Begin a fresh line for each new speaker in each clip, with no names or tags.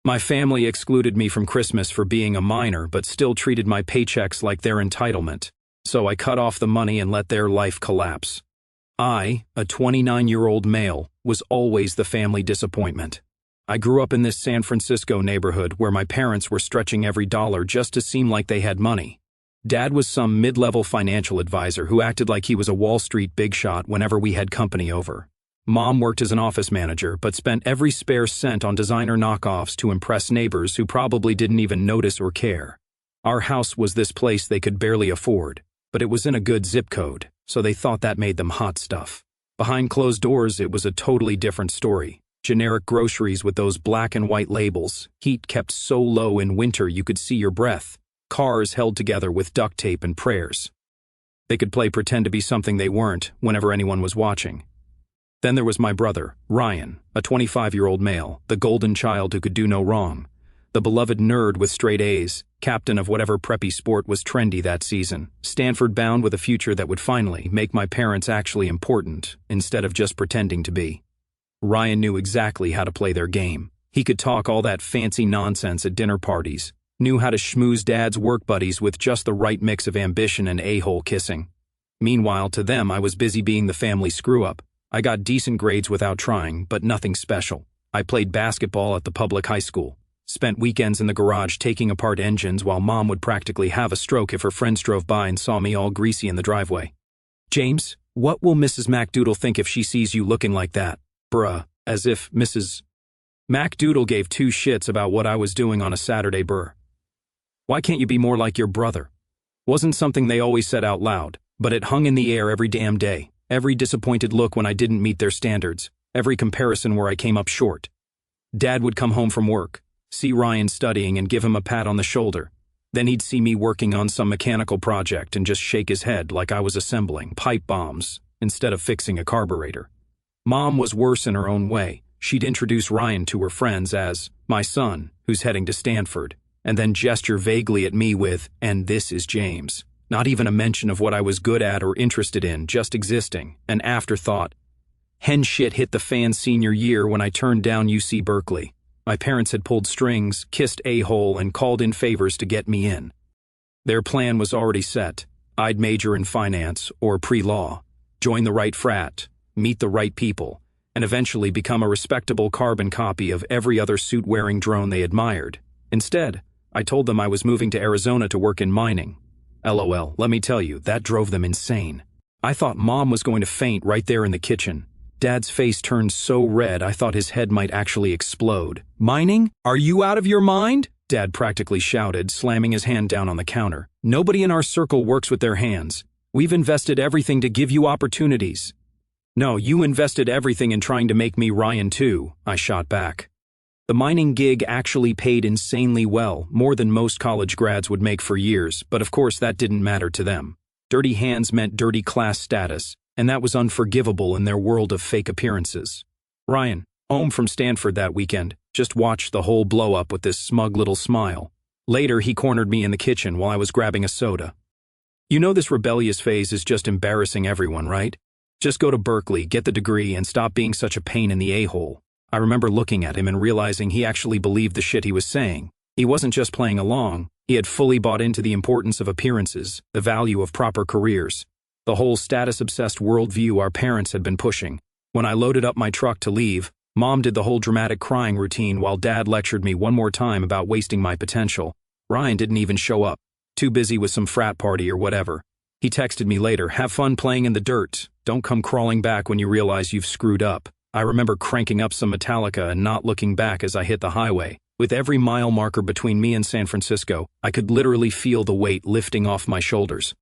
My family excluded me from Christmas for being a minor but still treated my paychecks like their entitlement, so I cut off the money and let their life collapse. I, a 29-year-old male, was always the family disappointment. I grew up in this San Francisco neighborhood where my parents were stretching every dollar just to seem like they had money. Dad was some mid-level financial advisor who acted like he was a Wall Street big shot whenever we had company over. Mom worked as an office manager but spent every spare cent on designer knockoffs to impress neighbors who probably didn't even notice or care. Our house was this place they could barely afford, but it was in a good zip code, so they thought that made them hot stuff. Behind closed doors, it was a totally different story. Generic groceries with those black and white labels, heat kept so low in winter you could see your breath, cars held together with duct tape and prayers. They could play pretend to be something they weren't whenever anyone was watching. Then there was my brother, Ryan, a 25-year-old male, the golden child who could do no wrong, the beloved nerd with straight A's, captain of whatever preppy sport was trendy that season, Stanford-bound with a future that would finally make my parents actually important instead of just pretending to be. Ryan knew exactly how to play their game. He could talk all that fancy nonsense at dinner parties, knew how to schmooze Dad's work buddies with just the right mix of ambition and a-hole kissing. Meanwhile, to them, I was busy being the family screw-up. I got decent grades without trying, but nothing special. I played basketball at the public high school, spent weekends in the garage taking apart engines while Mom would practically have a stroke if her friends drove by and saw me all greasy in the driveway. "James, what will Mrs. MacDoodle think if she sees you looking like that?" "Bruh," as if Mrs. MacDoodle gave two shits about what I was doing on a Saturday, "Brr. Why can't you be more like your brother?" Wasn't something they always said out loud, but it hung in the air every damn day. Every disappointed look when I didn't meet their standards, every comparison where I came up short. Dad would come home from work, see Ryan studying and give him a pat on the shoulder. Then he'd see me working on some mechanical project and just shake his head like I was assembling pipe bombs instead of fixing a carburetor. Mom was worse in her own way. She'd introduce Ryan to her friends as my son, who's heading to Stanford, and then gesture vaguely at me with, "And this is James." Not even a mention of what I was good at or interested in, just existing, an afterthought. Hen shit hit the fan senior year when I turned down UC Berkeley. My parents had pulled strings, kissed a-hole, and called in favors to get me in. Their plan was already set. I'd major in finance or pre-law, join the right frat, meet the right people, and eventually become a respectable carbon copy of every other suit-wearing drone they admired. Instead, I told them I was moving to Arizona to work in mining. LOL, let me tell you, that drove them insane. I thought Mom was going to faint right there in the kitchen. Dad's face turned so red I thought his head might actually explode. "Mining? Are you out of your mind?" Dad practically shouted, slamming his hand down on the counter. "Nobody in our circle works with their hands. We've invested everything to give you opportunities." "No, you invested everything in trying to make me Ryan too," I shot back. The mining gig actually paid insanely well, more than most college grads would make for years, but of course that didn't matter to them. Dirty hands meant dirty class status, and that was unforgivable in their world of fake appearances. Ryan, home from Stanford that weekend, just watched the whole blow up with this smug little smile. Later, he cornered me in the kitchen while I was grabbing a soda. "You know this rebellious phase is just embarrassing everyone, right? Just go to Berkeley, get the degree, and stop being such a pain in the a-hole." I remember looking at him and realizing he actually believed the shit he was saying. He wasn't just playing along, he had fully bought into the importance of appearances, the value of proper careers, the whole status-obsessed worldview our parents had been pushing. When I loaded up my truck to leave, Mom did the whole dramatic crying routine while Dad lectured me one more time about wasting my potential. Ryan didn't even show up, too busy with some frat party or whatever. He texted me later, "Have fun playing in the dirt. Don't come crawling back when you realize you've screwed up." I remember cranking up some Metallica and not looking back as I hit the highway. With every mile marker between me and San Francisco, I could literally feel the weight lifting off my shoulders.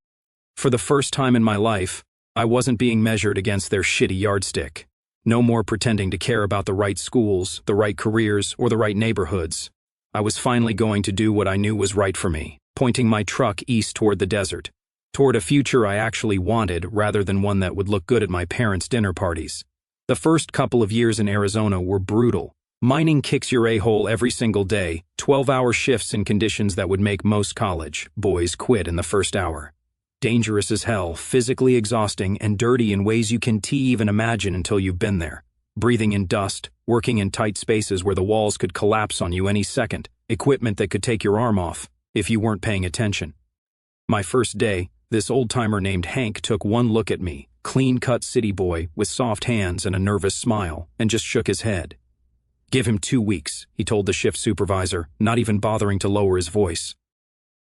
For the first time in my life, I wasn't being measured against their shitty yardstick. No more pretending to care about the right schools, the right careers, or the right neighborhoods. I was finally going to do what I knew was right for me, pointing my truck east toward the desert, toward a future I actually wanted rather than one that would look good at my parents' dinner parties. The first couple of years in Arizona were brutal. Mining kicks your a-hole every single day, 12-hour shifts in conditions that would make most college boys quit in the first hour. Dangerous as hell, physically exhausting, and dirty in ways you can't even imagine until you've been there. breathing in dust, working in tight spaces where the walls could collapse on you any second, equipment that could take your arm off if you weren't paying attention. My first day, this old-timer named Hank took one look at me, clean-cut city boy with soft hands and a nervous smile, and just shook his head. "Give him 2 weeks," he told the shift supervisor, not even bothering to lower his voice.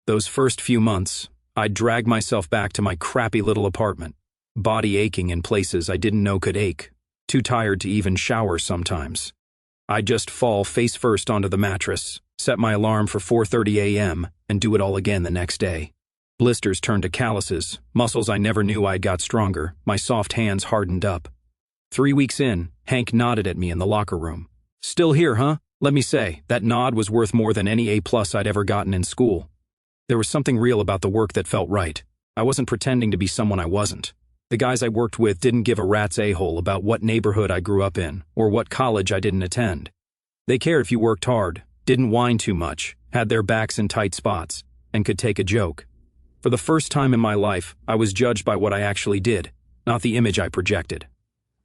Those first few months, I'd drag myself back to my crappy little apartment, body aching in places I didn't know could ache, too tired to even shower sometimes. I'd just fall face first onto the mattress, set my alarm for 4:30 a.m., and do it all again the next day. Blisters turned to calluses, muscles I never knew I'd got stronger, my soft hands hardened up. 3 weeks in, Hank nodded at me in the locker room. "Still here, huh?" Let me say, that nod was worth more than any A+ I'd ever gotten in school. There was something real about the work that felt right. I wasn't pretending to be someone I wasn't. The guys I worked with didn't give a rat's a-hole about what neighborhood I grew up in or what college I didn't attend. They cared if you worked hard, didn't whine too much, had their backs in tight spots, and could take a joke. For the first time in my life, I was judged by what I actually did, not the image I projected.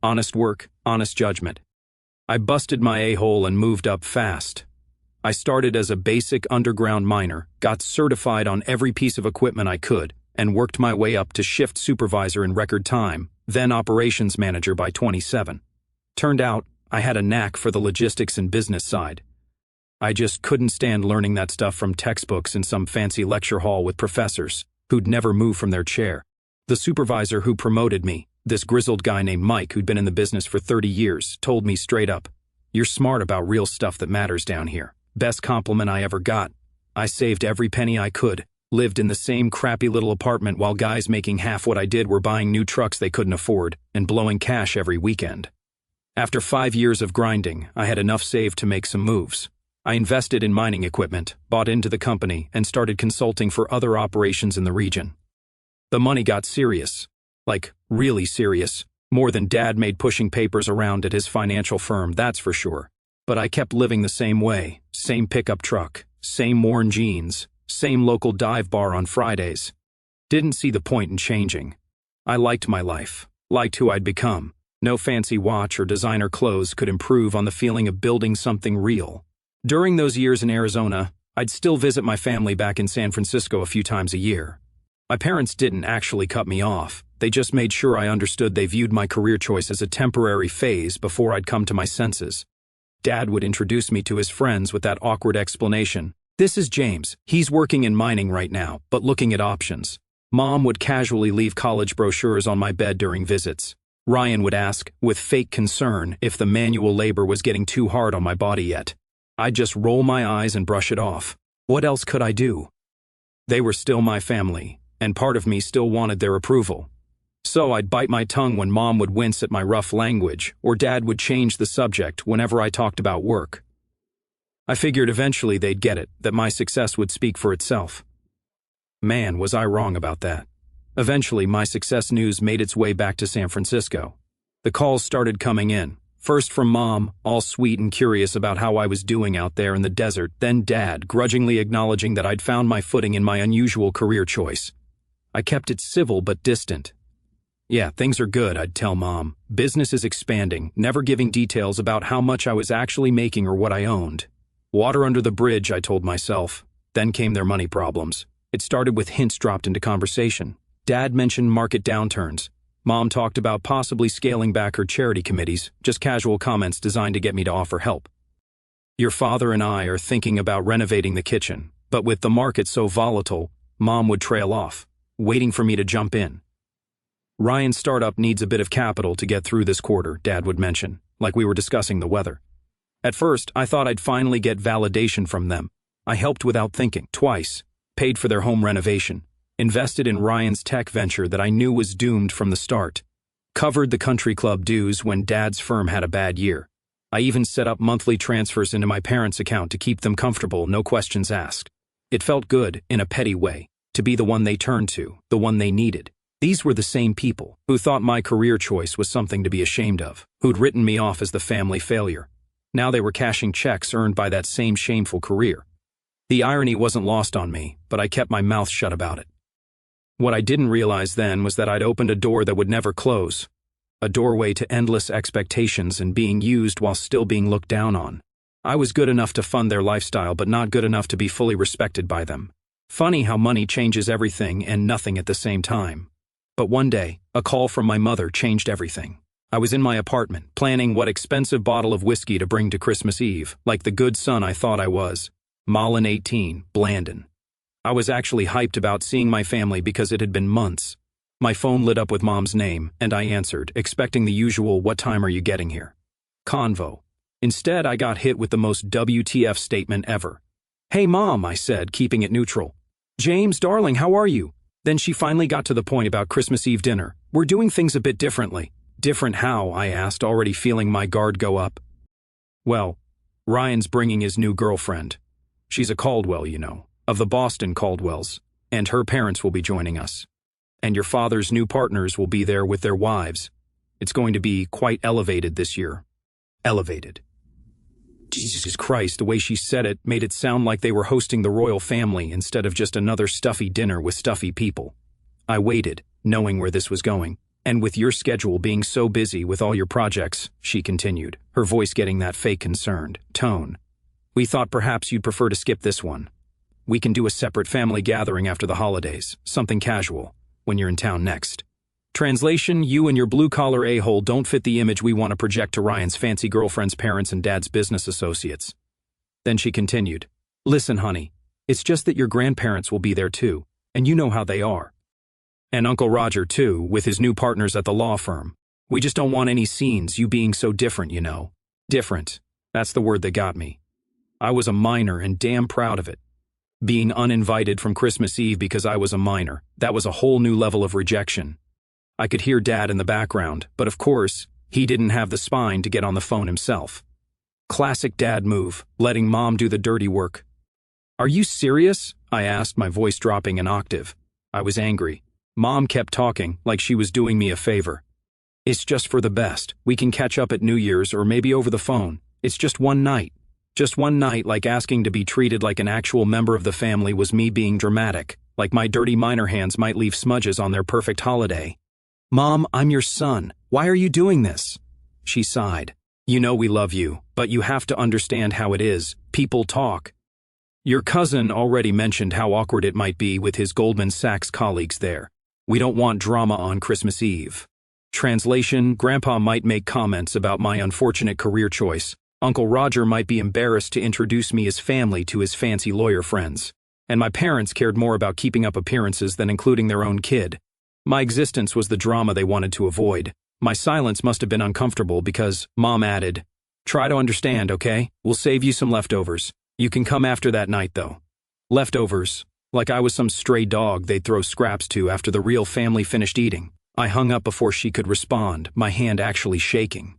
Honest work, honest judgment. I busted my a-hole and moved up fast. I started as a basic underground miner, got certified on every piece of equipment I could, and worked my way up to shift supervisor in record time, then operations manager by 27. Turned out, I had a knack for the logistics and business side. I just couldn't stand learning that stuff from textbooks in some fancy lecture hall with professors who'd never move from their chair. The supervisor who promoted me, this grizzled guy named Mike who'd been in the business for 30 years, told me straight up, "You're smart about real stuff that matters down here." Best compliment I ever got. I saved every penny I could, lived in the same crappy little apartment while guys making half what I did were buying new trucks they couldn't afford and blowing cash every weekend. After 5 years of grinding, I had enough saved to make some moves. I invested in mining equipment, bought into the company, and started consulting for other operations in the region. The money got serious. Like, really serious. More than Dad made pushing papers around at his financial firm, that's for sure. But I kept living the same way, same pickup truck, same worn jeans, same local dive bar on Fridays. Didn't see the point in changing. I liked my life, liked who I'd become. No fancy watch or designer clothes could improve on the feeling of building something real. During those years in Arizona, I'd still visit my family back in San Francisco a few times a year. My parents didn't actually cut me off. They just made sure I understood they viewed my career choice as a temporary phase before I'd come to my senses. Dad would introduce me to his friends with that awkward explanation. "This is James. He's working in mining right now, but looking at options." Mom would casually leave college brochures on my bed during visits. Ryan would ask, with fake concern, if the manual labor was getting too hard on my body yet. I'd just roll my eyes and brush it off. What else could I do? They were still my family, and part of me still wanted their approval. So I'd bite my tongue when Mom would wince at my rough language, or Dad would change the subject whenever I talked about work. I figured eventually they'd get it, that my success would speak for itself. Man, was I wrong about that. Eventually, my success news made its way back to San Francisco. The calls started coming in, first from Mom, all sweet and curious about how I was doing out there in the desert, then Dad, grudgingly acknowledging that I'd found my footing in my unusual career choice. I kept it civil but distant. "Yeah, things are good," I'd tell Mom. "Business is expanding," never giving details about how much I was actually making or what I owned. Water under the bridge, I told myself. Then came their money problems. It started with hints dropped into conversation. Dad mentioned market downturns. Mom talked about possibly scaling back her charity committees, just casual comments designed to get me to offer help. "Your father and I are thinking about renovating the kitchen, but with the market so volatile," Mom would trail off, waiting for me to jump in. "Ryan's startup needs a bit of capital to get through this quarter," Dad would mention, like we were discussing the weather. At first, I thought I'd finally get validation from them. I helped without thinking, twice, paid for their home renovation, invested in Ryan's tech venture that I knew was doomed from the start, covered the country club dues when Dad's firm had a bad year. I even set up monthly transfers into my parents' account to keep them comfortable, no questions asked. It felt good, in a petty way, to be the one they turned to, the one they needed. These were the same people who thought my career choice was something to be ashamed of, who'd written me off as the family failure. Now they were cashing checks earned by that same shameful career. The irony wasn't lost on me, but I kept my mouth shut about it. What I didn't realize then was that I'd opened a door that would never close. a doorway to endless expectations and being used while still being looked down on. I was good enough to fund their lifestyle, but not good enough to be fully respected by them. Funny how money changes everything and nothing at the same time. But one day, a call from my mother changed everything. I was in my apartment, planning what expensive bottle of whiskey to bring to Christmas Eve, like the good son I thought I was. Malin 18, Blandon. I was actually hyped about seeing my family because it had been months. My phone lit up with Mom's name, and I answered, expecting the usual "what time are you getting here?" convo. Instead, I got hit with the most WTF statement ever. "Hey Mom," I said, keeping it neutral. "James, darling, how are you?" Then she finally got to the point about Christmas Eve dinner. "We're doing things a bit differently." "Different how?" I asked, already feeling my guard go up. "Well, Ryan's bringing his new girlfriend. She's a Caldwell, you know, of the Boston Caldwells, and her parents will be joining us. And your father's new partners will be there with their wives. It's going to be quite elevated this year." Elevated. Jesus Christ, the way she said it made it sound like they were hosting the royal family instead of just another stuffy dinner with stuffy people. I waited, knowing where this was going. "And with your schedule being so busy with all your projects," she continued, her voice getting that fake concerned tone, "we thought perhaps you'd prefer to skip this one. We can do a separate family gathering after the holidays, something casual, when you're in town next." Translation: you and your blue-collar a-hole don't fit the image we want to project to Ryan's fancy girlfriend's parents and dad's business associates. Then she continued, "Listen, honey, it's just that your grandparents will be there too, and you know how they are. And Uncle Roger too, with his new partners at the law firm. We just don't want any scenes, you being so different, you know." Different. That's the word that got me. I was a minor and damn proud of it. Being uninvited from Christmas Eve because I was a minor, that was a whole new level of rejection. I could hear Dad in the background, but of course, he didn't have the spine to get on the phone himself. Classic Dad move, letting Mom do the dirty work. "Are you serious?" I asked, my voice dropping an octave. I was angry. Mom kept talking, like she was doing me a favor. "It's just for the best. We can catch up at New Year's or maybe over the phone. It's just one night." Just one night, like asking to be treated like an actual member of the family was me being dramatic, like my dirty minor hands might leave smudges on their perfect holiday. "Mom, I'm your son. Why are you doing this?" She sighed. "You know we love you, but you have to understand how it is. People talk. Your cousin already mentioned how awkward it might be with his Goldman Sachs colleagues there. We don't want drama on Christmas Eve." Translation: Grandpa might make comments about my unfortunate career choice. Uncle Roger might be embarrassed to introduce me as family to his fancy lawyer friends. And my parents cared more about keeping up appearances than including their own kid. My existence was the drama they wanted to avoid. My silence must have been uncomfortable because Mom added, "Try to understand, okay? We'll save you some leftovers. You can come after that night, though." Leftovers. Like I was some stray dog they'd throw scraps to after the real family finished eating. I hung up before she could respond, my hand actually shaking.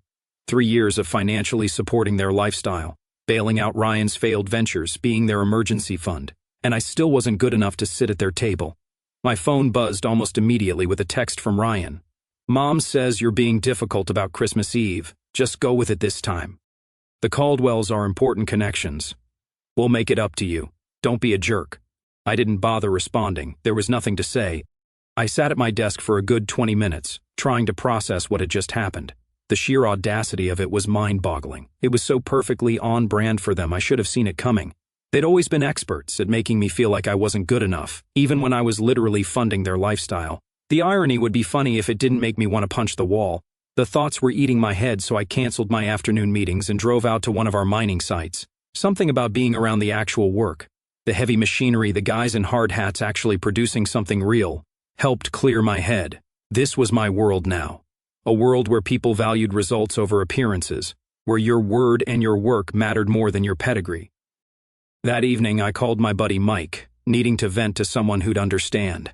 3 years of financially supporting their lifestyle, bailing out Ryan's failed ventures, being their emergency fund, and I still wasn't good enough to sit at their table. My phone buzzed almost immediately with a text from Ryan. "Mom says you're being difficult about Christmas Eve. Just go with it this time. The Caldwells are important connections. We'll make it up to you. Don't be a jerk." I didn't bother responding. There was nothing to say. I sat at my desk for a good 20 minutes, trying to process what had just happened. The sheer audacity of it was mind-boggling. It was so perfectly on brand for them, I should have seen it coming. They'd always been experts at making me feel like I wasn't good enough, even when I was literally funding their lifestyle. The irony would be funny if it didn't make me want to punch the wall. The thoughts were eating my head, so I canceled my afternoon meetings and drove out to one of our mining sites. Something about being around the actual work, the heavy machinery, the guys in hard hats actually producing something real, helped clear my head. This was my world now. A world where people valued results over appearances, where your word and your work mattered more than your pedigree. That evening, I called my buddy Mike, needing to vent to someone who'd understand.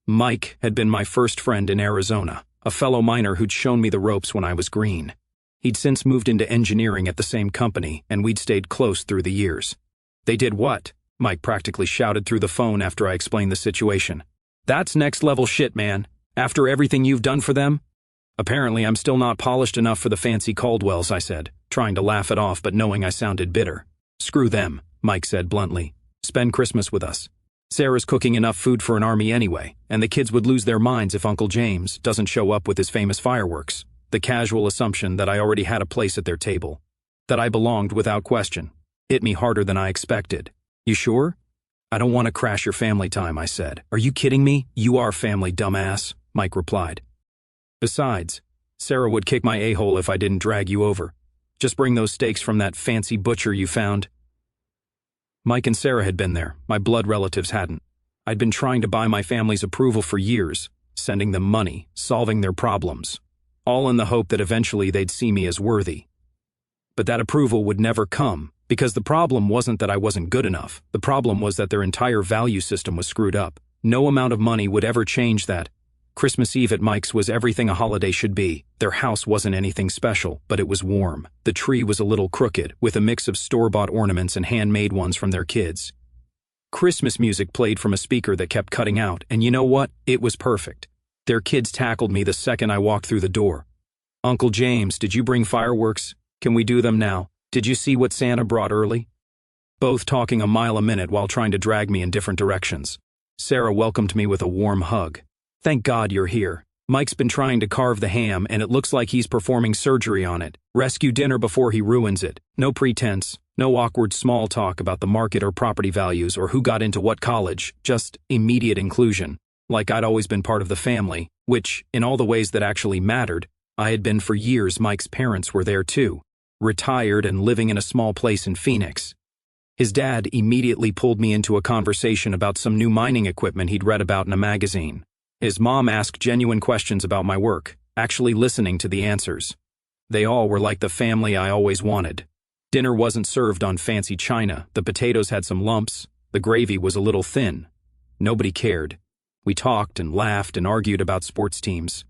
Mike had been my first friend in Arizona, a fellow miner who'd shown me the ropes when I was green. He'd since moved into engineering at the same company, and we'd stayed close through the years. "They did what?" Mike practically shouted through the phone after I explained the situation. "That's next-level shit, man. After everything you've done for them?" "Apparently, I'm still not polished enough for the fancy Caldwells," I said, trying to laugh it off but knowing I sounded bitter. "Screw them," Mike said bluntly. "Spend Christmas with us." Sarah's cooking enough food for an army anyway, and the kids would lose their minds if Uncle James doesn't show up with his famous fireworks. The casual assumption that I already had a place at their table, that I belonged without question, hit me harder than I expected. You sure? I don't want to crash your family time, I said. Are you kidding me? You are family, dumbass, Mike replied. Besides, Sarah would kick my a-hole if I didn't drag you over. Just bring those steaks from that fancy butcher you found. Mike and Sarah had been there, my blood relatives hadn't. I'd been trying to buy my family's approval for years, sending them money, solving their problems, all in the hope that eventually they'd see me as worthy. But that approval would never come, because the problem wasn't that I wasn't good enough. The problem was that their entire value system was screwed up. No amount of money would ever change that. Christmas Eve at Mike's was everything a holiday should be. Their house wasn't anything special, but it was warm. The tree was a little crooked, with a mix of store-bought ornaments and handmade ones from their kids. Christmas music played from a speaker that kept cutting out, and you know what? It was perfect. Their kids tackled me the second I walked through the door. Uncle James, did you bring fireworks? Can we do them now? Did you see what Santa brought early? Both talking a mile a minute while trying to drag me in different directions. Sarah welcomed me with a warm hug. Thank God you're here. Mike's been trying to carve the ham, and it looks like he's performing surgery on it. Rescue dinner before he ruins it. No pretense, no awkward small talk about the market or property values or who got into what college, just immediate inclusion. Like I'd always been part of the family, which, in all the ways that actually mattered, I had been for years. Mike's parents were there too, retired and living in a small place in Phoenix. His dad immediately pulled me into a conversation about some new mining equipment he'd read about in a magazine. His mom asked genuine questions about my work, actually listening to the answers. They all were like the family I always wanted. Dinner wasn't served on fancy china, the potatoes had some lumps, the gravy was a little thin. Nobody cared. We talked and laughed and argued about sports teams.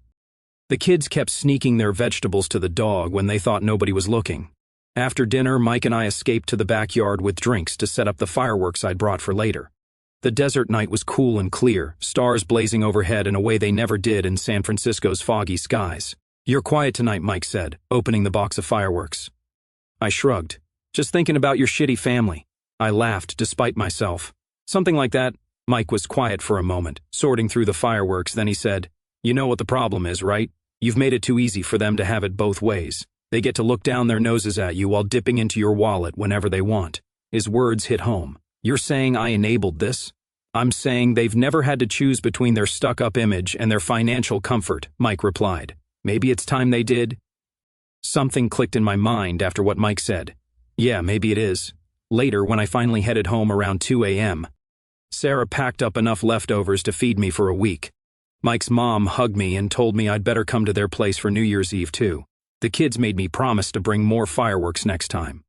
The kids kept sneaking their vegetables to the dog when they thought nobody was looking. After dinner, Mike and I escaped to the backyard with drinks to set up the fireworks I'd brought for later. The desert night was cool and clear, stars blazing overhead in a way they never did in San Francisco's foggy skies. You're quiet tonight, Mike said, opening the box of fireworks. I shrugged. Just thinking about your shitty family. I laughed, despite myself. Something like that. Mike was quiet for a moment, sorting through the fireworks, then he said, You know what the problem is, right? You've made it too easy for them to have it both ways. They get to look down their noses at you while dipping into your wallet whenever they want. His words hit home. You're saying I enabled this? I'm saying they've never had to choose between their stuck-up image and their financial comfort, Mike replied. Maybe it's time they did? Something clicked in my mind after what Mike said. Yeah, maybe it is. Later, when I finally headed home around 2 a.m., Sarah packed up enough leftovers to feed me for a week. Mike's mom hugged me and told me I'd better come to their place for New Year's Eve too. The kids made me promise to bring more fireworks next time.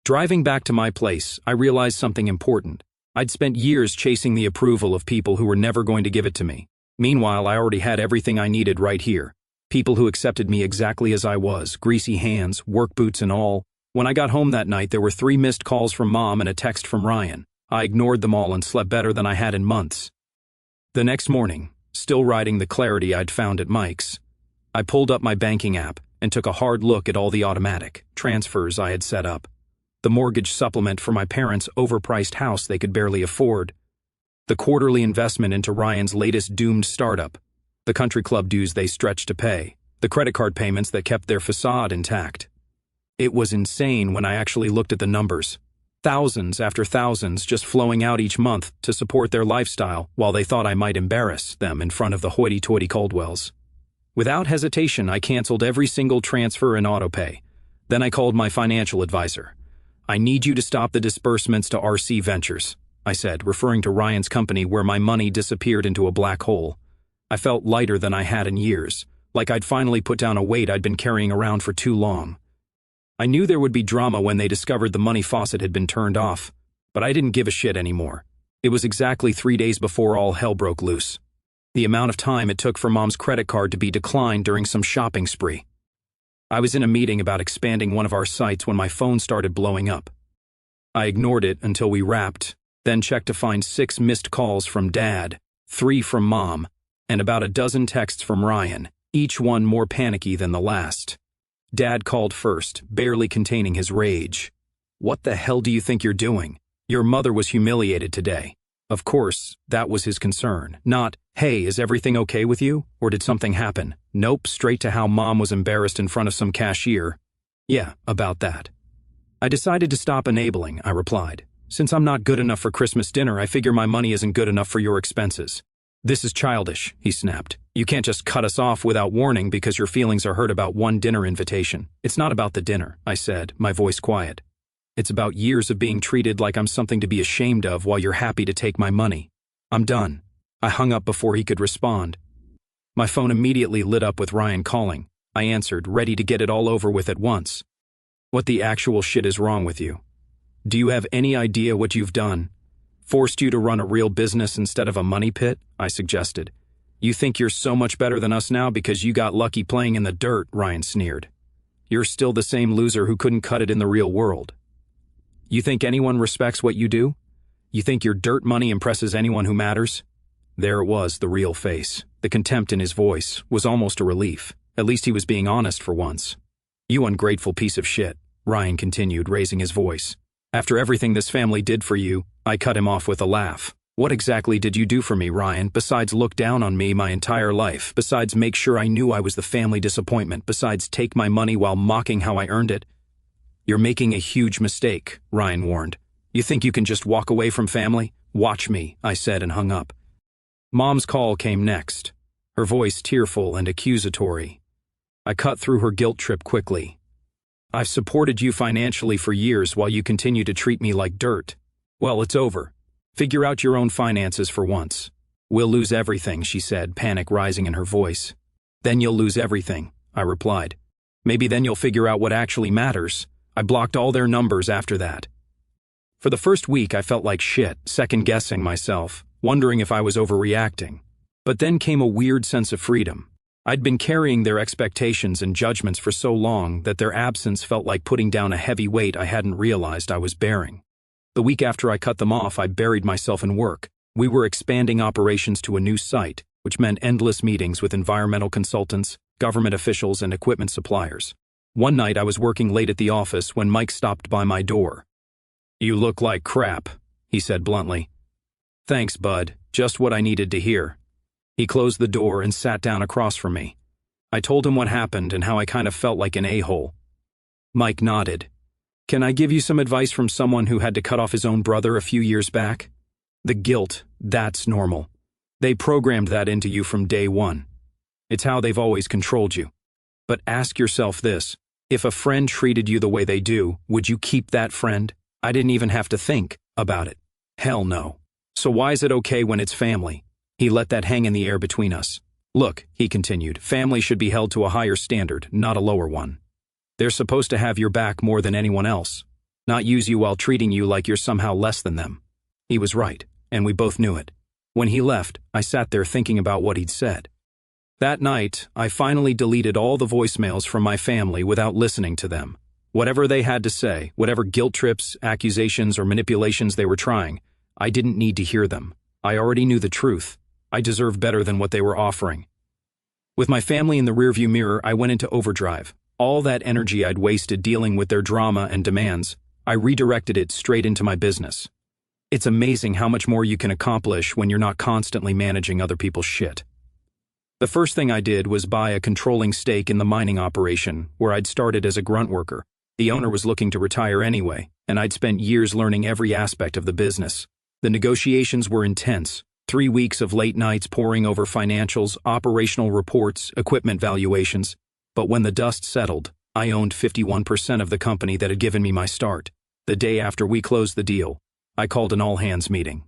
Driving back to my place, I realized something important. I'd spent years chasing the approval of people who were never going to give it to me. Meanwhile, I already had everything I needed right here. People who accepted me exactly as I was, greasy hands, work boots and all. When I got home that night, there were 3 missed calls from Mom and a text from Ryan. I ignored them all and slept better than I had in months. The next morning, still riding the clarity I'd found at Mike's, I pulled up my banking app and took a hard look at all the automatic transfers I had set up. The mortgage supplement for my parents' overpriced house they could barely afford, the quarterly investment into Ryan's latest doomed startup, the country club dues they stretched to pay, the credit card payments that kept their facade intact. It was insane when I actually looked at the numbers. Thousands after thousands just flowing out each month to support their lifestyle while they thought I might embarrass them in front of the hoity-toity Caldwells. Without hesitation, I canceled every single transfer and autopay. Then I called my financial advisor. I need you to stop the disbursements to RC Ventures, I said, referring to Ryan's company where my money disappeared into a black hole. I felt lighter than I had in years, like I'd finally put down a weight I'd been carrying around for too long. I knew there would be drama when they discovered the money faucet had been turned off, but I didn't give a shit anymore. It was exactly 3 days before all hell broke loose. The amount of time it took for Mom's credit card to be declined during some shopping spree. I was in a meeting about expanding one of our sites when my phone started blowing up. I ignored it until we wrapped, then checked to find 6 missed calls from Dad, 3 from Mom, and about a dozen texts from Ryan, each one more panicky than the last. Dad called first, barely containing his rage. What the hell do you think you're doing? Your mother was humiliated today. Of course, that was his concern. Not, hey, is everything okay with you? Or did something happen? Nope, straight to how Mom was embarrassed in front of some cashier. Yeah, about that. I decided to stop enabling, I replied. Since I'm not good enough for Christmas dinner, I figure my money isn't good enough for your expenses. This is childish, he snapped. You can't just cut us off without warning because your feelings are hurt about one dinner invitation. It's not about the dinner, I said, my voice quiet. It's about years of being treated like I'm something to be ashamed of while you're happy to take my money. I'm done. I hung up before he could respond. My phone immediately lit up with Ryan calling. I answered, ready to get it all over with at once. What the actual shit is wrong with you? Do you have any idea what you've done? Forced you to run a real business instead of a money pit? I suggested. You think you're so much better than us now because you got lucky playing in the dirt, Ryan sneered. You're still the same loser who couldn't cut it in the real world. You think anyone respects what you do? You think your dirt money impresses anyone who matters? There it was, the real face. The contempt in his voice was almost a relief. At least he was being honest for once. You ungrateful piece of shit, Ryan continued, raising his voice. After everything this family did for you, I cut him off with a laugh. What exactly did you do for me, Ryan, besides look down on me my entire life, besides make sure I knew I was the family disappointment, besides take my money while mocking how I earned it? You're making a huge mistake, Ryan warned. You think you can just walk away from family? Watch me, I said and hung up. Mom's call came next, her voice tearful and accusatory. I cut through her guilt trip quickly. I've supported you financially for years while you continue to treat me like dirt. Well, it's over. Figure out your own finances for once. We'll lose everything, she said, panic rising in her voice. Then you'll lose everything, I replied. Maybe then you'll figure out what actually matters. I blocked all their numbers after that. For the first week, I felt like shit, second-guessing myself, wondering if I was overreacting. But then came a weird sense of freedom. I'd been carrying their expectations and judgments for so long that their absence felt like putting down a heavy weight I hadn't realized I was bearing. The week after I cut them off, I buried myself in work. We were expanding operations to a new site, which meant endless meetings with environmental consultants, government officials, and equipment suppliers. One night I was working late at the office when Mike stopped by my door. You look like crap, he said bluntly. Thanks, bud. Just what I needed to hear. He closed the door and sat down across from me. I told him what happened and how I kind of felt like an a-hole. Mike nodded. Can I give you some advice from someone who had to cut off his own brother a few years back? The guilt, that's normal. They programmed that into you from day one. It's how they've always controlled you. But ask yourself this. If a friend treated you the way they do, would you keep that friend? I didn't even have to think about it. Hell no. So why is it okay when it's family? He let that hang in the air between us. Look, he continued, family should be held to a higher standard, not a lower one. They're supposed to have your back more than anyone else, not use you while treating you like you're somehow less than them. He was right, and we both knew it. When he left, I sat there thinking about what he'd said. That night, I finally deleted all the voicemails from my family without listening to them. Whatever they had to say, whatever guilt trips, accusations, or manipulations they were trying, I didn't need to hear them. I already knew the truth. I deserved better than what they were offering. With my family in the rearview mirror, I went into overdrive. All that energy I'd wasted dealing with their drama and demands, I redirected it straight into my business. It's amazing how much more you can accomplish when you're not constantly managing other people's shit. The first thing I did was buy a controlling stake in the mining operation, where I'd started as a grunt worker. The owner was looking to retire anyway, and I'd spent years learning every aspect of the business. The negotiations were intense. 3 weeks of late nights poring over financials, operational reports, equipment valuations. But when the dust settled, I owned 51% of the company that had given me my start. The day after we closed the deal, I called an all-hands meeting.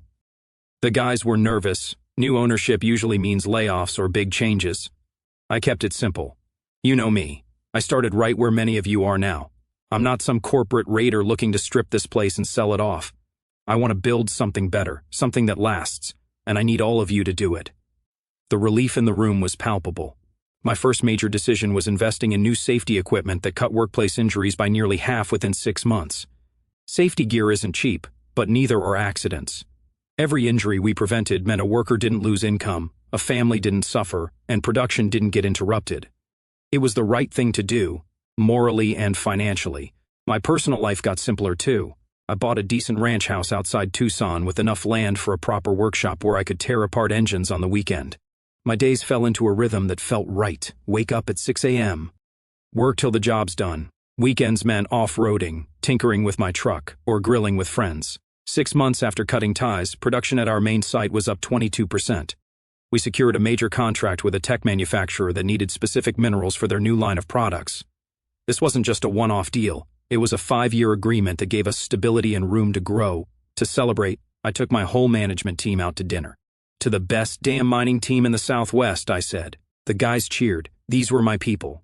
The guys were nervous. New ownership usually means layoffs or big changes. I kept it simple. You know me. I started right where many of you are now. I'm not some corporate raider looking to strip this place and sell it off. I want to build something better, something that lasts, and I need all of you to do it. The relief in the room was palpable. My first major decision was investing in new safety equipment that cut workplace injuries by nearly half within 6 months. Safety gear isn't cheap, but neither are accidents. Every injury we prevented meant a worker didn't lose income, a family didn't suffer, and production didn't get interrupted. It was the right thing to do, morally and financially. My personal life got simpler too. I bought a decent ranch house outside Tucson with enough land for a proper workshop where I could tear apart engines on the weekend. My days fell into a rhythm that felt right. Wake up at 6 a.m. Work till the job's done. Weekends meant off-roading, tinkering with my truck, or grilling with friends. 6 months after cutting ties, production at our main site was up 22%. We secured a major contract with a tech manufacturer that needed specific minerals for their new line of products. This wasn't just a one-off deal. It was a 5-year agreement that gave us stability and room to grow. To celebrate, I took my whole management team out to dinner. "To the best damn mining team in the Southwest," I said. The guys cheered. These were my people.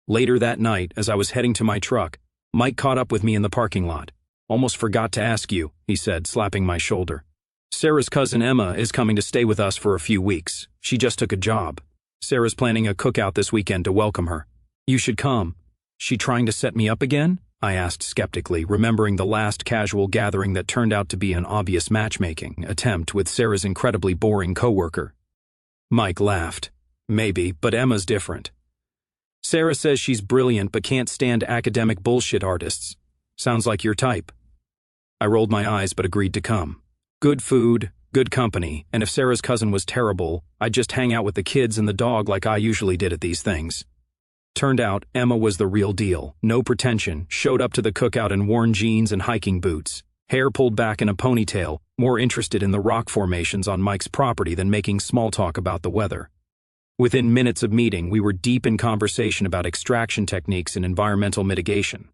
Later that night, as I was heading to my truck, Mike caught up with me in the parking lot. "Almost forgot to ask you," he said, slapping my shoulder. "Sarah's cousin Emma is coming to stay with us for a few weeks. She just took a job. Sarah's planning a cookout this weekend to welcome her. You should come." "She trying to set me up again?" I asked skeptically, remembering the last casual gathering that turned out to be an obvious matchmaking attempt with Sarah's incredibly boring coworker. Mike laughed. "Maybe, but Emma's different. Sarah says she's brilliant but can't stand academic bullshit artists. Sounds like your type." I rolled my eyes but agreed to come. Good food, good company, and if Sarah's cousin was terrible, I'd just hang out with the kids and the dog like I usually did at these things. Turned out, Emma was the real deal. No pretension, showed up to the cookout in worn jeans and hiking boots, hair pulled back in a ponytail, more interested in the rock formations on Mike's property than making small talk about the weather. Within minutes of meeting, we were deep in conversation about extraction techniques and environmental mitigation.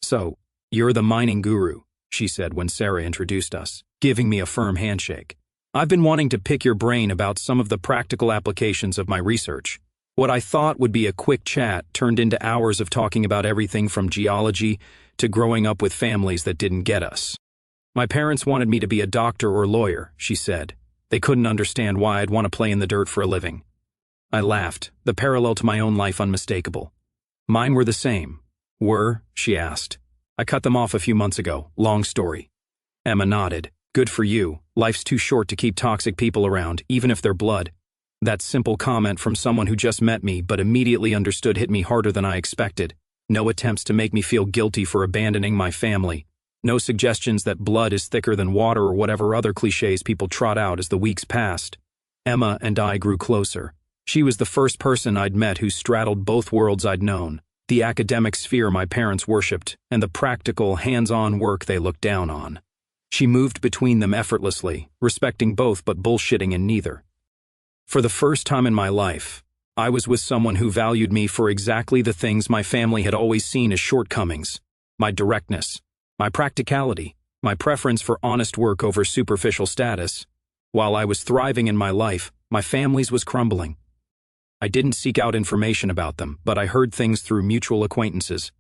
"So, you're the mining guru," she said when Sarah introduced us, giving me a firm handshake. "I've been wanting to pick your brain about some of the practical applications of my research." What I thought would be a quick chat turned into hours of talking about everything from geology to growing up with families that didn't get us. "My parents wanted me to be a doctor or lawyer," she said. "They couldn't understand why I'd want to play in the dirt for a living." I laughed, the parallel to my own life unmistakable. "Mine were the same." "Were?" she asked. "I cut them off a few months ago. Long story." Emma nodded. "Good for you. Life's too short to keep toxic people around, even if they're blood." That simple comment from someone who just met me but immediately understood hit me harder than I expected. No attempts to make me feel guilty for abandoning my family. No suggestions that blood is thicker than water or whatever other cliches people trot out as the weeks passed. Emma and I grew closer. She was the first person I'd met who straddled both worlds I'd known, the academic sphere my parents worshipped, and the practical, hands-on work they looked down on. She moved between them effortlessly, respecting both but bullshitting in neither. For the first time in my life, I was with someone who valued me for exactly the things my family had always seen as shortcomings: my directness, my practicality, my preference for honest work over superficial status. While I was thriving in my life, my family's was crumbling. I didn't seek out information about them, but I heard things through mutual acquaintances.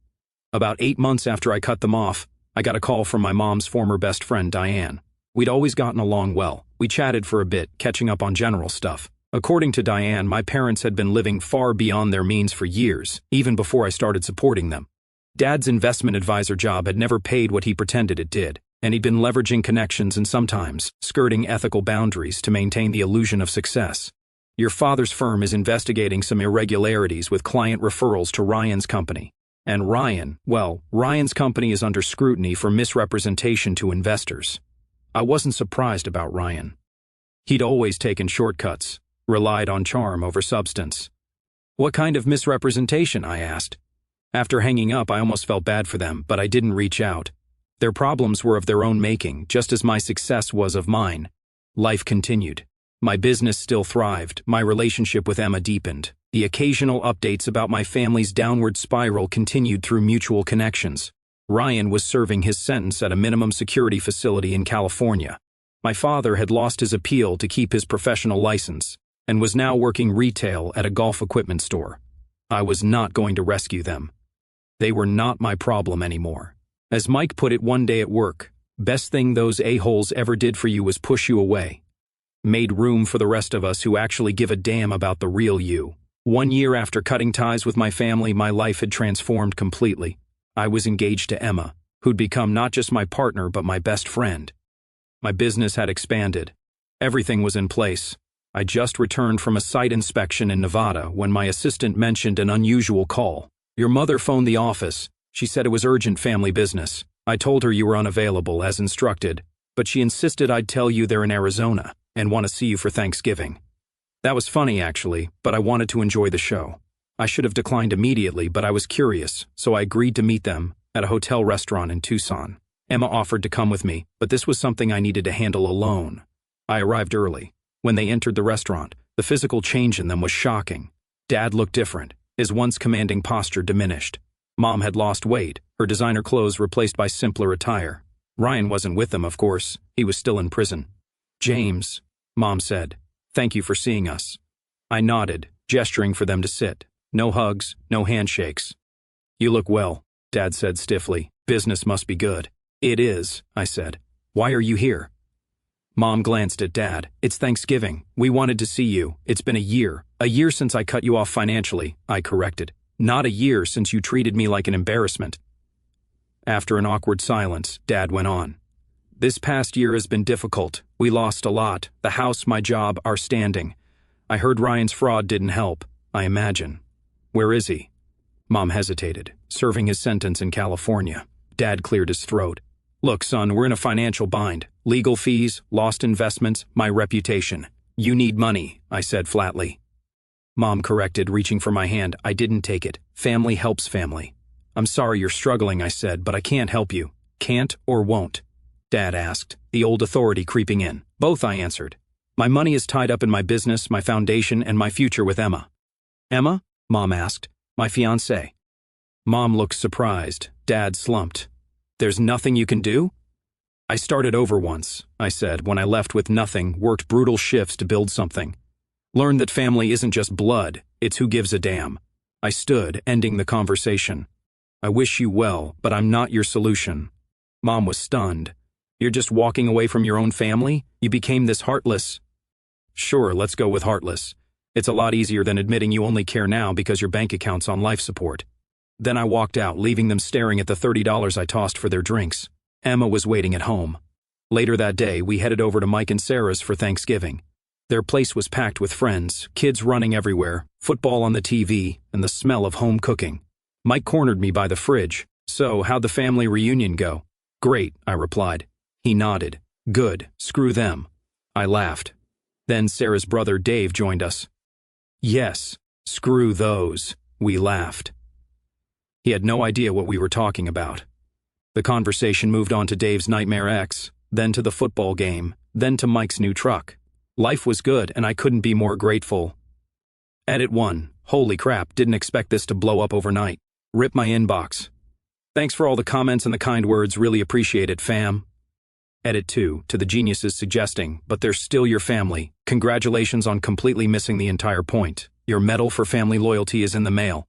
About 8 months after I cut them off, I got a call from my mom's former best friend, Diane. We'd always gotten along well. We chatted for a bit, catching up on general stuff. According to Diane, my parents had been living far beyond their means for years, even before I started supporting them. Dad's investment advisor job had never paid what he pretended it did, and he'd been leveraging connections and sometimes skirting ethical boundaries to maintain the illusion of success. "Your father's firm is investigating some irregularities with client referrals to Ryan's company. And Ryan's company is under scrutiny for misrepresentation to investors." I wasn't surprised about Ryan. He'd always taken shortcuts, relied on charm over substance. "What kind of misrepresentation?" I asked. After hanging up, I almost felt bad for them, but I didn't reach out. Their problems were of their own making, just as my success was of mine. Life continued. My business still thrived, my relationship with Emma deepened. The occasional updates about my family's downward spiral continued through mutual connections. Ryan was serving his sentence at a minimum security facility in California. My father had lost his appeal to keep his professional license, and was now working retail at a golf equipment store. I was not going to rescue them. They were not my problem anymore. As Mike put it one day at work, "Best thing those a-holes ever did for you was push you away." Made room for the rest of us who actually give a damn about the real you. 1 year after cutting ties with my family, my life had transformed completely. I was engaged to Emma, who'd become not just my partner but my best friend. My business had expanded. Everything was in place. I just returned from a site inspection in Nevada when my assistant mentioned an unusual call. "Your mother phoned the office. She said it was urgent family business." I told her you were unavailable, as instructed, but she insisted I'd tell you they're in Arizona and want to see you for Thanksgiving. That was funny, actually, but I wanted to enjoy the show. I should have declined immediately, but I was curious, so I agreed to meet them at a hotel restaurant in Tucson. Emma offered to come with me, but this was something I needed to handle alone. I arrived early. When they entered the restaurant, the physical change in them was shocking. Dad looked different. His once commanding posture diminished. Mom had lost weight, her designer clothes replaced by simpler attire. Ryan wasn't with them, of course. He was still in prison. "James," Mom said, "thank you for seeing us." I nodded, gesturing for them to sit. No hugs, no handshakes. "You look well," Dad said stiffly. "Business must be good." "It is," I said. "Why are you here?" Mom glanced at Dad. "It's Thanksgiving. We wanted to see you. It's been a year. A year since I cut you off financially," I corrected. "Not a year since you treated me like an embarrassment." After an awkward silence, Dad went on. "This past year has been difficult. We lost a lot. The house, my job, our standing. I heard Ryan's fraud didn't help, I imagine. Where is he?" Mom hesitated, serving his sentence in California. Dad cleared his throat. "Look, son, we're in a financial bind. Legal fees, lost investments, my reputation. You need money," I said flatly. Mom corrected, reaching for my hand. I didn't take it. "Family helps family." "I'm sorry you're struggling," I said, "but I can't help you." "Can't or won't?" Dad asked, the old authority creeping in. "Both," I answered. "My money is tied up in my business, my foundation, and my future with Emma." "Emma?" Mom asked. "My fiancée." Mom looked surprised. Dad slumped. "There's nothing you can do?" "I started over once," I said, "when I left with nothing, worked brutal shifts to build something. Learned that family isn't just blood, it's who gives a damn." I stood, ending the conversation. "I wish you well, but I'm not your solution." Mom was stunned. "You're just walking away from your own family? You became this heartless—" "Sure, let's go with heartless. It's a lot easier than admitting you only care now because your bank account's on life support." Then I walked out, leaving them staring at the $30 I tossed for their drinks. Emma was waiting at home. Later that day, we headed over to Mike and Sarah's for Thanksgiving. Their place was packed with friends, kids running everywhere, football on the TV, and the smell of home cooking. Mike cornered me by the fridge. "So, how'd the family reunion go?" "Great," I replied. He nodded. "Good, screw them." I laughed. Then Sarah's brother Dave joined us. "Yes, screw those," we laughed. He had no idea what we were talking about. The conversation moved on to Dave's Nightmare X, then to the football game, then to Mike's new truck. Life was good, and I couldn't be more grateful. Edit 1. Holy crap, didn't expect this to blow up overnight. Rip my inbox. Thanks for all the comments and the kind words, really appreciate it, fam. Edit 2. To the geniuses suggesting, but they're still your family. Congratulations on completely missing the entire point. Your medal for family loyalty is in the mail.